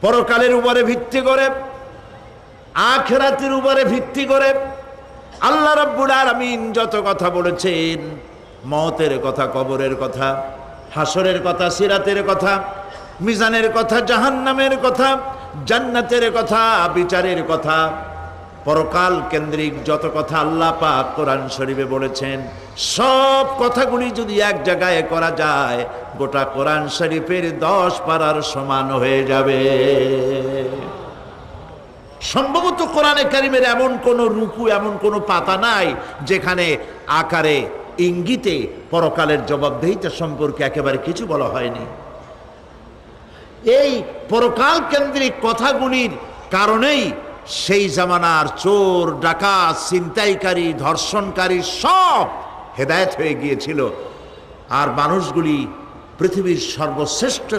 পরকালের উপরে ভিত্তি করে, আখিরাতের উপরে ভিত্তি করে আল্লাহ রাব্বুল আলামিন যত কথা বলেছেন, মওতের কথা, কবরের কথা, হাসরের কথা, সিরাতের কথা, মিজানের কথা, জাহান্নামের কথা, জান্নাতের কথা, বিচারের কথা, পরকাল কেন্দ্রিক যত কথা আল্লাহ পাক কোরআন শরীফে বলেছেন, সব কথাগুলি যদি এক জায়গায় করা যায় গোটা কোরআন শরীফের 10 পারার সমান হয়ে যাবে। সম্ভবত কোরআনে কারিমের এমন কোন রুকু, এমন কোন পাতা নাই যেখানে আকারে ইঙ্গিতে পরকালের জবাবদিহিতা সম্পর্কে একেবারে কিছু বলা হয়নি। এই পরকাল কেন্দ্রিক কথাগুলির কারণেই সেই জামানার চোর, ডাকাত, ছিনতাইকারী, ধর্ষণকারী সব হেদায়েত হয়ে গিয়েছিল। আর মানুষগুলি পৃথিবীর সর্বশ্রেষ্ঠ